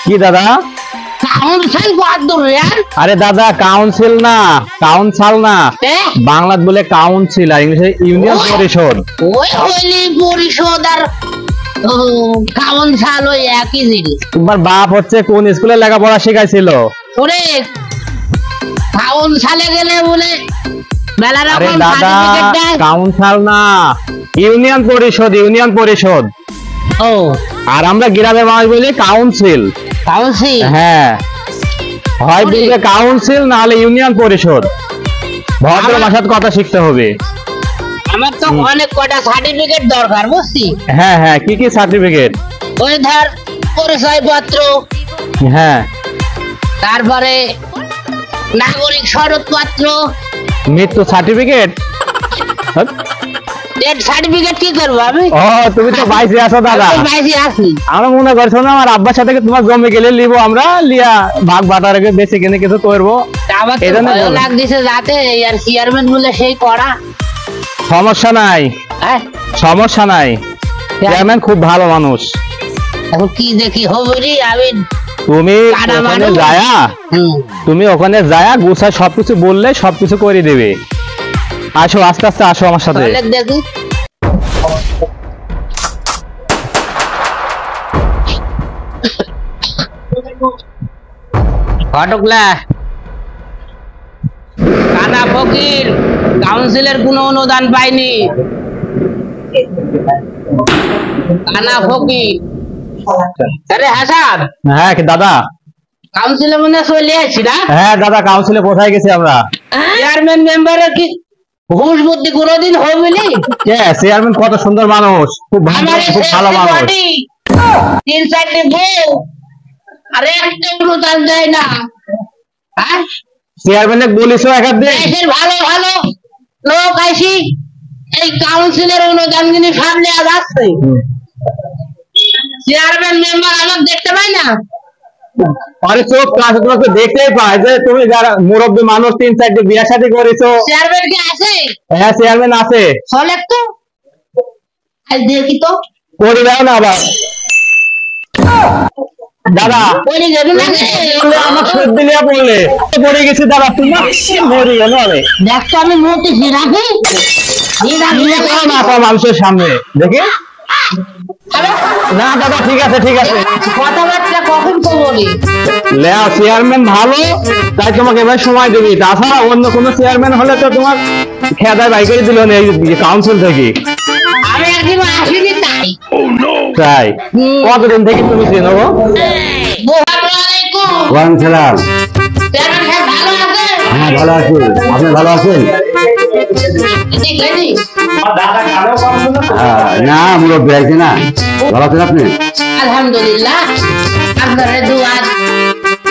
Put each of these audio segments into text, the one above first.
কি দাদা? কাউন্সিল কত দূর यार? আরে দাদা কাউন্সিল না, কাউন্সিল না, বাংলাত বলে কাউন্সিল আর ইংলিশে ইউনিয়ন পরিষদ। ওই হইলি পরিষদ আর কাউন্সিল ওই একই জিনিস। তোমার বাপ হচ্ছে কোন স্কুলে লেখাপড়া শিখাইছিল? ওরে কাউন্সিলে গেলে বলে মেলা আরে রকম দাদা সার্টিফিকেট দেয়। কাউন্সিল না, ইউনিয়ন পরিষদ, ইউনিয়ন পরিষদ। ও আর আমরা গ্রামের মানুষ বলি কাউন্সিল। কাউন্সিল? হ্যাঁ, হয় বলবে কাউন্সিল না হলে ইউনিয়ন পরিষদ। ভদ্র ভাষায় কথা শিখতে হবে। আমার তো অনেক কটা সার্টিফিকেট দরকার বুঝছি। হ্যাঁ হ্যাঁ, কি কি সার্টিফিকেট? ওই ধর পরিচয়পত্র, হ্যাঁ, তারপরে নাগরিক সনদপত্র, মৃত্যু সার্টিফিকেট। ডেথ সার্টিফিকেট কি করবো আমি? ও তুমি তো বাইসে আছো দাদা। আমি বাইরে আছি। আমরা মনে করছো না আমার আব্বার সাথে তোমার জমি গেলে নিব, আমরা লিয়া ভাগ বাটার বেশি কিনে কিছু করবো। আমার তো ভয় লাগতেছে যাতে আর চেয়ারম্যান বলে সেই করা। সমস্যা নাই, হ্যাঁ সমস্যা নাই, চেয়ারম্যান খুব ভালো মানুষ। এখন কি দেখি হবে রে আমি। তুমি ওখানে যায়া, তুমি ওখানে যায়া গুছায় সবকিছু বললে সবকিছু করে দেবে। আসো আস্তে আস্তে আসো আমার সাথে। দেখি ঘটকলা কানা ফকির কাউন্সিলের কোনো অনুদান পাইনি। কানা ফকির। আরে হাসান। হ্যাঁ দাদা, কাউন্সিলে মনে চলে আসছি না? হ্যাঁ দাদা, কাউন্সিলে কোথায় গেছি আমরা? চেয়ারম্যান মেম্বারের কি হুঁশ বুদ্ধি কোনোদিন হবেনি? চেয়ারম্যান কত সুন্দর মানুষ, খুব ভালো, খুব ভালো মানুষ। 3-4টি বউ আরে একটা অনুদান দেয় না। হ্যাঁ চেয়ারম্যানে বলিস একার দিন দেশের ভালো ভালো লোক আইসি এই কাউন্সিলের অনুদান গুলি সামনে আজ আসছে। চেয়ারম্যান মেম্বার আমাকে দেখতে পাই না। আরে চোখ কাজগুলোকে দেখতেই পায় যে তুমি যারা মুরব্বী মানুষ 3-4টি বিয়ে শাদী করেছো। চেয়ারম্যান কি আছে? হ্যাঁ চেয়ারম্যান আছে। চলে তো আজ দেখি তো করে দাও না আবার দাদা। বলি যাবে না আমার সর্দি নিয়ে পড়লে পড়ে গেছি দাদা, তোমার মরে গেল। আমি দেখ তো আমি মুখে জিরাফি মানুষের সামনে দেখে না দাদা। ঠিক আছে ঠিক আছে, কথাবার্তা কখন তো বলি। চেয়ারম্যান ভালো তাই তোমাকে এবার সময় দেবি, তাছাড়া অন্য কোনো চেয়ারম্যান হলে তো তোমার খেদায় বাই করে দিল না এই কাউন্সিল থেকে। আমি একদিন আসিনি তাই। তাই কতদিন থেকে তুমি চেনো? ওয়ালাইকুম সালাম। চেয়ারম্যান সাহেব ভালো আছেন? হ্যাঁ ভালো আছি, আপনি ভালো আছেন? না মুরব্বী আছে না, ভালো আছেন আপনি? আলহামদুলিল্লাহ আপনার দোয়া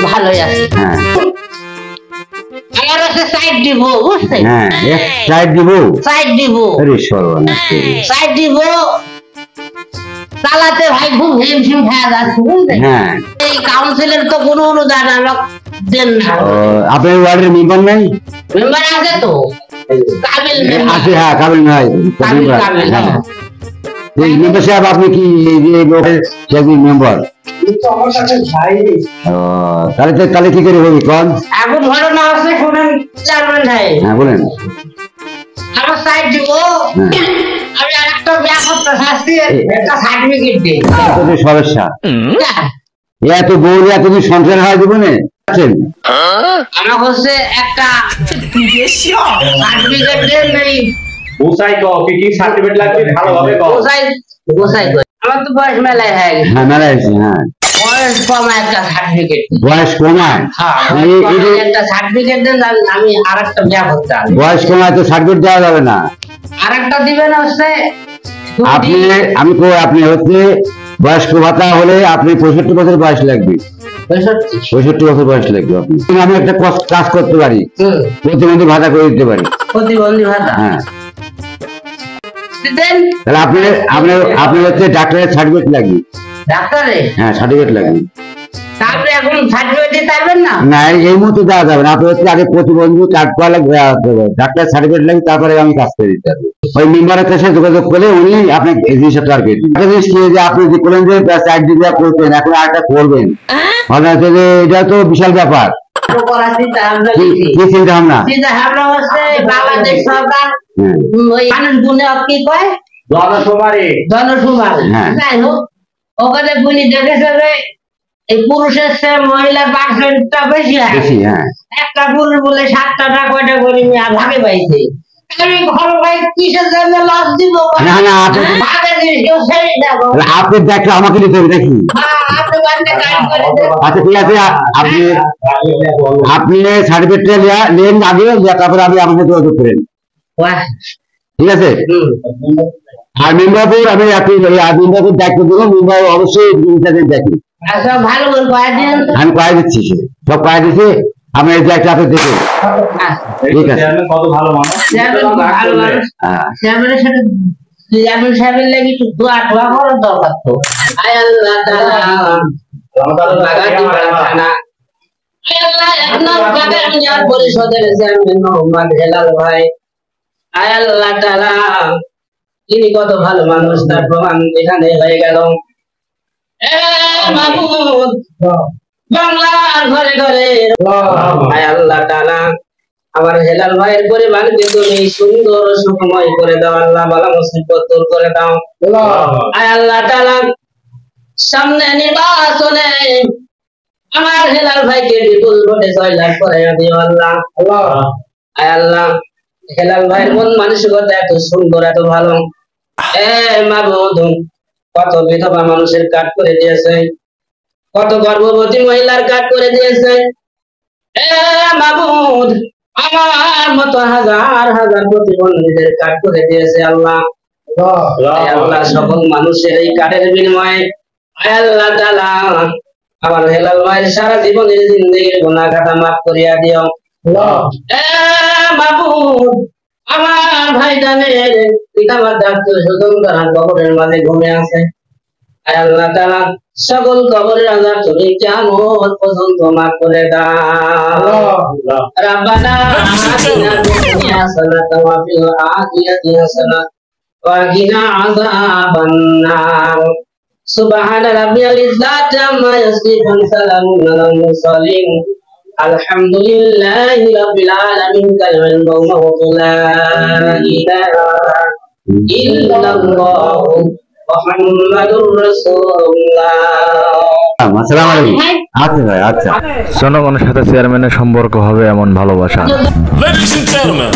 ভালোই আছে। হ্যাঁ আমার হচ্ছে সাইড দিব বুঝছেন? হ্যাঁ সাইড দিব, সাইড দিব, আরে সর্বনাশ, সাইড দিব চালাতে ভাই খুব হিমশিম খেয়ে যাচ্ছে বুঝলেন? হ্যাঁ এই কাউন্সিলের তো কোনো অনুদান আমাকে দেন না। আপনার ওয়ার্ডের মেম্বার নাই? মেম্বার আছে তো কাবিল মেম্বার আছে। হ্যাঁ কাবিল নাই, কাবিল হ্যাঁ। মেম্বার সাহেব আপনি কি মেম্বার? তাহলে কি করে হবে কোন? এখন ঘটনা আছে শুনেন চেয়ারম্যান সাহেব। হ্যাঁ বলেন। আমার সাইড দিব, আমি আরেকটা বিয়া করতে চাচ্ছি, একটা সার্টিফিকেট দিই। সমস্যা এত বউ এত সংসার হয় জীবনে। আমার হচ্ছে একটা সার্টিফিকেট দেন নেই। গোসাই কো কি সার্টিফিকেট লাগবে ভালোভাবে কও। গোসাই আমার তো বয়স মেলায় হয়ে গেছে। হ্যাঁ মেলায় আছে। হ্যাঁ বয়স কমায় একটা সার্টিফিকেট। বয়স কমায়? হ্যাঁ একটা সার্টিফিকেট দেন, আমি আরেকটা বিয়া করতে চাই। বয়স কমায় তো সার্টিফিকেট দেওয়া যাবে না। আরেকটা দিবেন হচ্ছে আপনি আপনি হচ্ছে বয়স্ক ভাতা হলে আপনি 65 বছর বয়স লাগবে। 65 বছর বয়স লাগবে। আমি একটা কাজ করতে পারি, প্রতিবন্ধী ভাতা করে দিতে পারি। প্রতিবন্ধী ভাতা? হ্যাঁ তাহলে আপনি হচ্ছে ডাক্তারের সার্টিফিকেট লাগবে। ডাক্তারে? হ্যাঁ সার্টিফিকেট লাগবে। তারপরে এখন সার্টিফিকেট দিতে পারবেন না? না এই মুহূর্তে দেওয়া যাবে না, আপনি হচ্ছে আগে প্রতিবন্ধী কার্ড করা লাগবে, ডাক্তার সার্টিফিকেট লাগবে, তারপরে আমি কাজ করে দিতে পারবো। ওই মেম্বারের কাছে যোগাযোগ করলে উনি আপনাকে এই জিনিসটা টার্গেট একটা জিনিস কি যে আপনি যে করলেন যে সাইড দিয়ে করতেন, এখন আরেকটা করবেন, মানে হচ্ছে যে এটা তো বিশাল ব্যাপার। করার চিন্তা ভাবনা কি করছি। কি চিন্তা ভাবনা? চিন্তা ভাবনা হচ্ছে বাংলাদেশ সরকার হ্যাঁ। ওই মানুষ গুণে কি কয় জনসুমার, হ্যাঁ। যাই হোক ওখানে গুণি দেখেছে যে এই পুরুষের চেয়ে মহিলার পার্সেন্টটা বেশি হয়। বেশি, হ্যাঁ। একটা পুরুষ বলে 7টা না কয়টা করে নিয়ে ভাগে পাইছে। আমি ঘর ভাই কিসের জন্য লাভ দিব? না না আপনি ভাগে দিয়ে কেউ ছেড়ে দেবো। আপনি দেখলে আমাকে দিতে হবে নাকি? আপনি বাড়িতে কাজ করে দেন। আচ্ছা ঠিক আছে, আপনি আপনি সার্টিফিকেটটা নেন আগে, তারপরে আপনি আমাকে যোগাযোগ করেন, বাহ, ঠিক আছে? আর মেম্বারপুর আমি মেম্বারপুর দায়িত্ব দেবো, মেম্বার অবশ্যই জিনিসটাকে দেখি, আচ্ছা ভালো করে কয়ে দিন তো। আমি পায়ে দিচ্ছি, সব পায়ে দিচ্ছি, আমি এই জায়গাটা আপনি দেখে, ঠিক আছে? কত ভালো মানুষ। চেয়ারম্যান ভালো মানুষ। হ্যাঁ। চেয়ারম্যানের সাথে চেয়ারম্যান সাহেবের লাগি একটু দোয়া টোয়া করার দরকার তো। আয় আল্লাহ তাআলা, লাগাতি পাড়াখানা। আয় আল্লাহ, এক নম্বর বাগান ইয়ার পরিষদের চেয়ারম্যান মোহাম্মদ হেলাল ভাই। আয় আল্লাহ তাআলা, তিনি কত ভালো মানুষ তার প্রমাণ এখানে হয়ে গেল। এ মাহমুদ, বাংলার ঘরে ঘরে আয় আল্লাহ তাআলা, আমার হেলাল ভাইয়ের পরিবারকে তুমি সুন্দর সুখময় করে দাও আল্লাহ, বালা মুসিবত দূর করে দাও আয় আল্লাহ তাআলা। সামনে নির্বাচনে আমার হেলাল ভাইকে বিপুল ভোটে জয়লাভ করে দিও আল্লাহ। আয় আল্লাহ, হেলাল ভাইয়ের মন মানসিকতা এত সুন্দর, এত ভালো। এ মাবুদ, কত বিধবা মানুষের কাট করে দিয়েছে, কত গর্ভবতী মহিলার কাট করে দিয়েছে। এ মাবুদ, আমার মতো হাজার হাজার প্রতিবন্ধীদের কাট করে দিয়েছে আল্লাহ। আয় আল্লাহ, সকল মানুষের এই কাটের বিনিময়ে আয় আল্লাহ তাআলা আমার হেলাল ভাইয়ের সারা জীবনের জিন্দেগির গুনাহ খাতা মাফ করিয়া দিও। এ মাবুদ, আমার ভাইজানের পিতামাতা আত্মীয়-স্বজন তারা কবরের মাঝে ঘুমিয়ে আছে। আয় আল্লাহ তাআলা, সকল কবরের আযাব তুমি কিয়ামত পর্যন্ত মাফ করে দাও। রব্বানা আতিনা ফিদ দুনিয়া হাসানাতাও ওয়া ফিল আখিরাতি হাসানাতাও ওয়া কিনা আযাবান নার। সুবহানা রাব্বিয়াল ইজ্জাতি আম্মা ইয়াসিফুন, সালামুন আলাল মুরসালিন, আলহামদুলিল্লাহি রাব্বিল আলামিন। কালিমাতুল মাউত লা ইলাহা ইল্লাল্লাহু মুহাম্মাদুর রাসূলুল্লাহ। আসসালামু আলাইকুম। আচ্ছা ভাই, আচ্ছা। জনগণের সাথে চেয়ারম্যানের সম্পর্ক হবে এমন ভালোবাসা। Ladies and gentlemen,